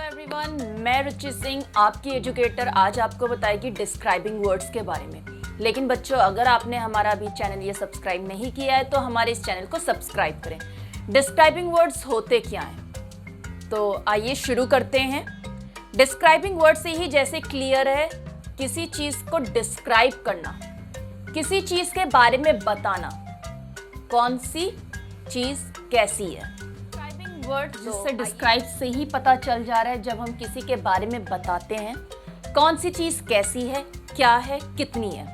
Everyone, मैं रुचि सिंह आपकी educator आज आपको बताएगी डिस्क्राइबिंग वर्ड्स के बारे में। लेकिन बच्चों, अगर आपने हमारा अभी चैनल ये सब्सक्राइब नहीं किया है तो हमारे इस चैनल को सब्सक्राइब करें। डिस्क्राइबिंग वर्ड्स होते क्या हैं, तो आइए शुरू करते हैं। डिस्क्राइबिंग वर्ड से ही जैसे क्लियर है, किसी चीज़ को डिस्क्राइब करना, किसी चीज़ के बारे में बताना, कौन सी चीज़ कैसी है। वर्ड जिससे डिस्क्राइब से ही पता चल जा रहा है, जब हम किसी के बारे में बताते हैं कौन सी चीज़ कैसी है, क्या है, कितनी है।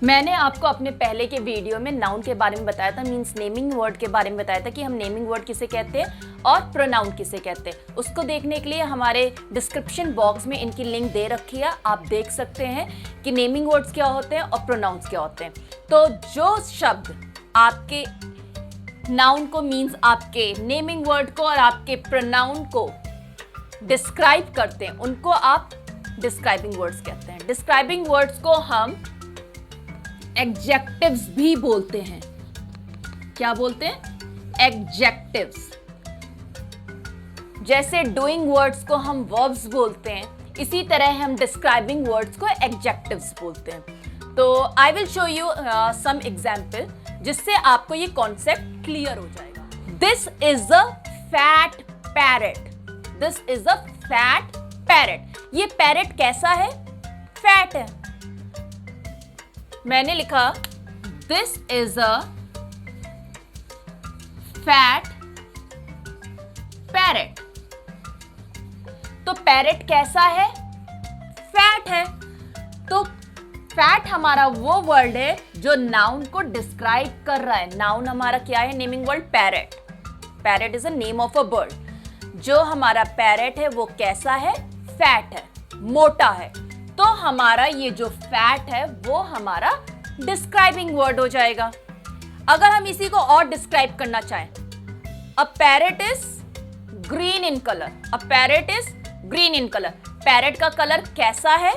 मैंने आपको अपने पहले के वीडियो में नाउन के बारे में बताया था, मींस नेमिंग वर्ड के बारे में बताया था कि हम नेमिंग वर्ड किसे कहते हैं और प्रोनाउन किसे कहते हैं। उसको देखने के लिए हमारे डिस्क्रिप्शन बॉक्स में इनकी लिंक दे रखी है, आप देख सकते हैं कि नेमिंग वर्ड्स क्या होते हैं और प्रोनाउंस क्या होते हैं। तो जो शब्द आपके नाउन को मीन्स आपके नेमिंग वर्ड को और आपके प्रोनाउन को डिस्क्राइब करते हैं, उनको आप डिस्क्राइबिंग वर्ड्स कहते हैं। डिस्क्राइबिंग वर्ड्स को हम एडजेक्टिव्स भी बोलते हैं। क्या बोलते हैं? एडजेक्टिव्स। जैसे डूइंग वर्ड्स को हम वर्ब्स बोलते हैं, इसी तरह हम डिस्क्राइबिंग वर्ड्स को एडजेक्टिव्स बोलते हैं। तो I will show you some example जिससे आपको ये कॉन्सेप्ट क्लियर हो जाएगा। This is a fat parrot. This is a fat parrot. ये पैरेट कैसा है? फैट है। मैंने लिखा this is a fat parrot. तो पैरेट कैसा है? फैट है। तो फैट हमारा वो वर्ड है जो नाउन को डिस्क्राइब कर रहा है। नाउन हमारा क्या है? Naming word parrot. Parrot is a name of a bird. जो हमारा पैरेट है वो कैसा है? फैट है, मोटा है। तो हमारा ये जो फैट है वो हमारा डिस्क्राइबिंग वर्ड हो जाएगा। अगर हम इसी को और डिस्क्राइब करना चाहें, a parrot is green in colour. A parrot is green in colour. Parrot का कलर कैसा है?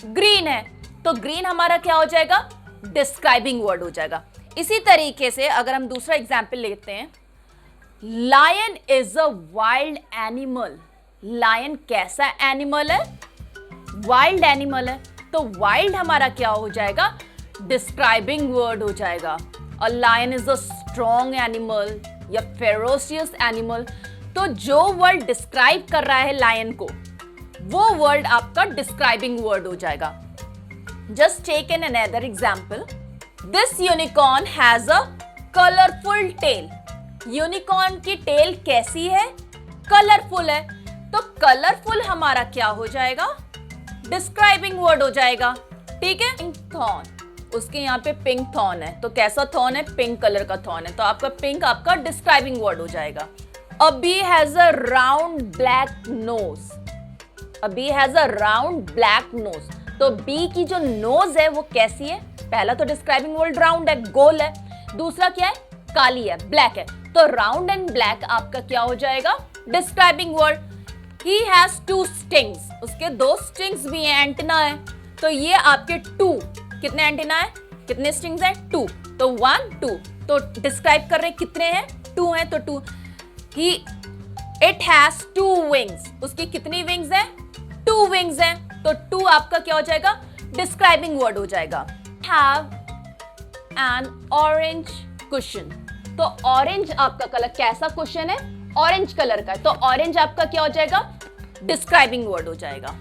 ग्रीन है। तो ग्रीन हमारा क्या हो जाएगा? डिस्क्राइबिंग वर्ड हो जाएगा। इसी तरीके से अगर हम दूसरा एग्जाम्पल लेते हैं, lion is a wild animal. Lion कैसा एनिमल है? वाइल्ड एनिमल है। तो वाइल्ड हमारा क्या हो जाएगा? डिस्क्राइबिंग वर्ड हो जाएगा। A lion is a strong animal या फेरोशियस एनिमल। तो जो वर्ड डिस्क्राइब कर रहा है लायन को, वो वर्ड आपका डिस्क्राइबिंग वर्ड हो जाएगा। Just take another example. This unicorn has a colorful tail. Unicorn की टेल कैसी है? कलरफुल है। तो कलरफुल हमारा क्या हो जाएगा? डिस्क्राइबिंग वर्ड हो जाएगा। ठीक है। पिंक थॉर्न, उसके यहाँ पे पिंक थॉर्न है। तो कैसा थॉर्न है? पिंक कलर का थॉर्न है। तो आपका पिंक आपका डिस्क्राइबिंग वर्ड हो जाएगा। A bee has a round black nose. A bee has a round black nose. तो बी की जो नोज है वो कैसी है? पहला तो डिस्क्राइबिंग वर्ड राउंड है, गोल है। दूसरा क्या है? काली है, ब्लैक है। तो राउंड एंड ब्लैक आपका क्या हो जाएगा? Describing word. He has two stings. उसके दो स्टिंग्स भी हैं, एंटीना है। तो ये आपके टू, कितने एंटीना है? कितने स्टिंग्स हैं? टू। तो 1 2। तो डिस्क्राइब कर रहे कितने हैं? 2 हैं। तो 2। ही इट हैज 2 विंग्स। उसकी कितनी विंग्स हैं? 2 विंग्स हैं। तो 2 आपका क्या हो जाएगा? डिस्क्राइबिंग वर्ड हो जाएगा। Have an orange cushion. तो ऑरेंज आपका कलर कैसा कुशन है? ऑरेंज कलर का है। तो ऑरेंज आपका क्या हो जाएगा? डिस्क्राइबिंग वर्ड हो जाएगा।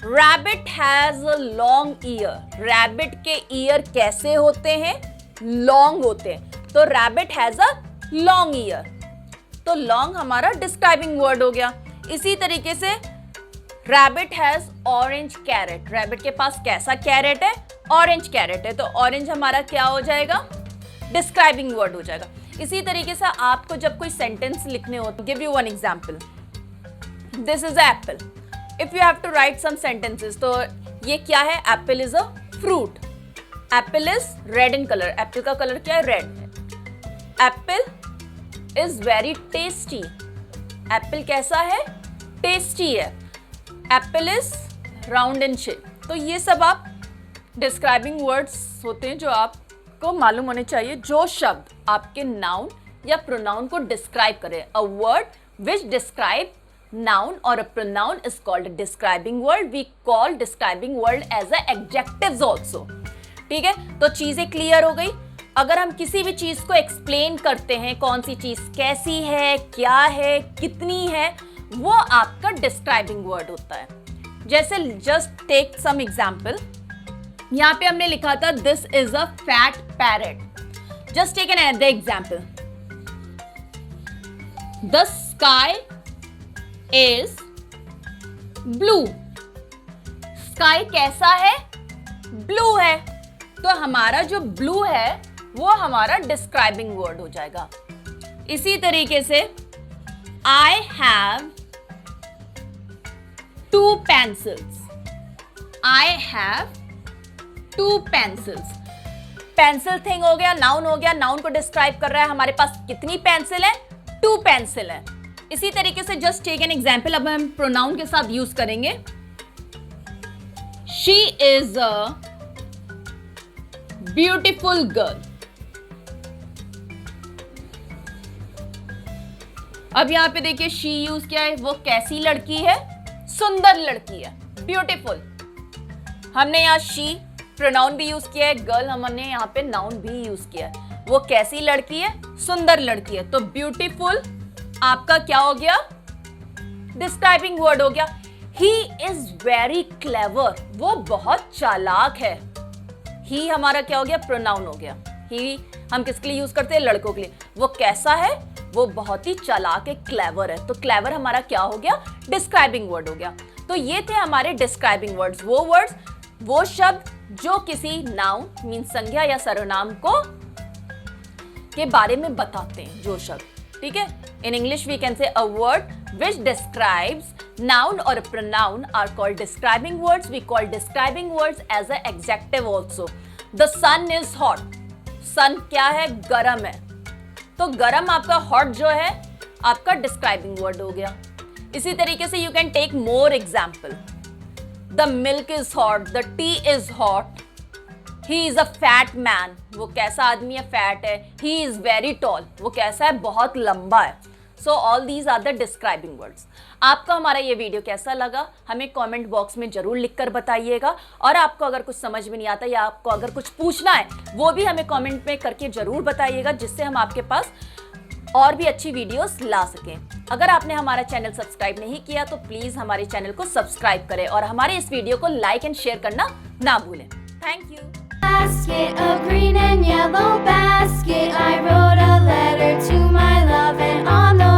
Rabbit has a long ear. Rabbit के ईयर कैसे होते हैं? लॉन्ग होते हैं। तो rabbit has a long ear. तो लॉन्ग हमारा डिस्क्राइबिंग वर्ड हो गया। इसी तरीके से rabbit has orange carrot. Rabbit के पास कैसा कैरेट है? ऑरेंज कैरेट है। तो ऑरेंज हमारा क्या हो जाएगा? डिस्क्राइबिंग वर्ड हो जाएगा। इसी तरीके से आपको जब कोई सेंटेंस लिखने हो, give you one example. This is apple. If you have to write some sentences, तो ये क्या है? Apple is a fruit. Apple is red in colour. Apple का कलर क्या है? रेड है। Apple is very tasty. Apple कैसा है? टेस्टी है। Apple is round in shape. तो ये सब आप डिस्क्राइबिंग वर्ड्स होते हैं जो आपको मालूम होने चाहिए। जो शब्द आपके नाउन या प्रोनाउन को डिस्क्राइब करे, अ word which describe noun or a pronoun is called a describing word. We call describing word as a adjectives also. ठीक है, तो चीजें क्लियर हो गई. अगर हम किसी भी चीज को एक्सप्लेन करते हैं, कौन सी चीज कैसी है, क्या है, कितनी है, वो आपका डिस्क्राइबिंग वर्ड होता है. जैसे जस्ट टेक सम एग्जाम्पल. यहां पे हमने लिखा था this is a fat parrot. Just take an another example. The sky is blue. Sky कैसा है? ब्लू है. तो हमारा जो ब्लू है वो हमारा डिस्क्राइबिंग वर्ड हो जाएगा. इसी तरीके से I have 2 pencils. I have 2 pencils. Pencil thing हो गया, नाउन हो गया. नाउन को डिस्क्राइब कर रहा है हमारे पास कितनी पेंसिल है? 2 पेंसिल है. इसी तरीके से जस्ट टेक एन एग्जाम्पल. अब हम प्रोनाउन के साथ यूज करेंगे. She is a beautiful girl. अब यहां पे देखिए शी यूज किया है. वो कैसी लड़की है? सुंदर लड़की है, ब्यूटीफुल. हमने यहाँ शी प्रोनाउन भी यूज किया है, गर्ल हमने यहाँ पे नाउन भी यूज किया है. वो कैसी लड़की है? सुंदर लड़की है. तो ब्यूटीफुल आपका क्या हो गया? डिस्क्राइबिंग वर्ड हो गया. ही इज वेरी क्लेवर. वो बहुत चालाक है. ही हमारा क्या हो गया? प्रोनाउन हो गया. ही हम किसके लिए यूज करते हैं? लड़कों के लिए. वो कैसा है? वो बहुत ही चालाक है, क्लेवर है. तो क्लेवर हमारा क्या हो गया? डिस्क्राइबिंग वर्ड हो गया. तो ये थे हमारे डिस्क्राइबिंग वर्ड्स. वो वर्ड्स, वो शब्द जो किसी नाउन मीन संज्ञा या सर्वनाम को के बारे में बताते हैं, जो शब्द. ठीक है. In English we can say a word which describes noun or a pronoun are called describing words. We call describing words as a adjective also. The sun is hot. sun क्या है? गरम है. तो गरम आपका हॉट जो है आपका डिस्क्राइबिंग वर्ड हो गया. इसी तरीके से you can take more example. The milk is hot. The tea is hot. He is a fat man. वो कैसा आदमी है? फैट है. He is very tall. वो कैसा है? बहुत लंबा है. So all these are the describing words. आपको हमारा ये वीडियो कैसा लगा हमें कमेंट बॉक्स में जरूर लिखकर बताइएगा. और आपको अगर कुछ समझ में नहीं आता या आपको अगर कुछ पूछना है वो भी हमें कमेंट में करके जरूर बताइएगा, जिससे हम आपके पास और भी अच्छी वीडियोस ला सकें. अगर आपने हमारा चैनल सब्सक्राइब नहीं किया तो प्लीज हमारे चैनल को सब्सक्राइब करें और हमारे इस वीडियो को लाइक एंड शेयर करना ना भूलें. Thank you. Basket, a green and yellow basket. I wrote a letter to my love, and on the